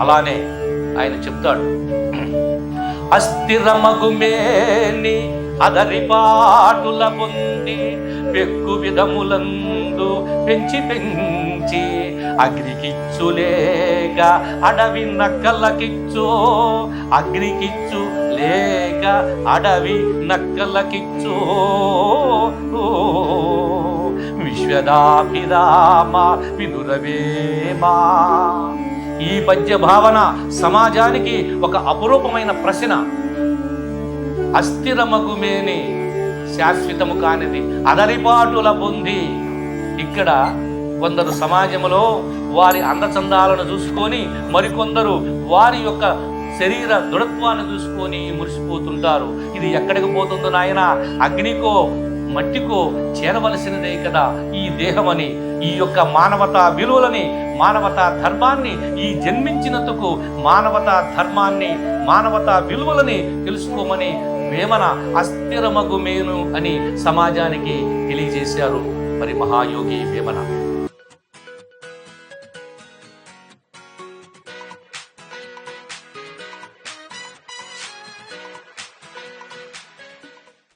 అలానే ఆయన చెప్తాడు, అస్థిరమగుమేని అదరిపాటుల పొంది పెక్కు విధములందు పెంచి పెంచి అగ్నికిచ్చులేక అడవి నక్కలకిచ్చు, అగ్నికిచ్చు లేక అడవి నక్కలకిచ్చు. విశ్వదాభిరామ వినురవేమా. ఈ పద్య భావన సమాజానికి ఒక అపురూపమైన ప్రశ్న. అస్థిరమగుమేని శాశ్వతము కానిది అదరిపాటుల పొంది. ఇక్కడ కొందరు సమాజంలో వారి అందచందాలను చూసుకొని మరికొందరు వారి యొక్క శరీర దృఢత్వాన్ని చూసుకొని మురిసిపోతుంటారు. ఇది ఎక్కడికి పోతుందో నాయన, అగ్నికో మట్టికో చేరవలసినదే కదా ఈ దేహమని, ఈ యొక్క మానవతా విలువలని, మానవతా ధర్మాన్ని, ఈ జన్మించినందుకు మానవతా ధర్మాన్ని, మానవతా విలువలని తెలుసుకోమని వేమన అస్థిరమగుమేను అని సమాజానికి తెలియజేశారు మరి మహాయోగి వేమన.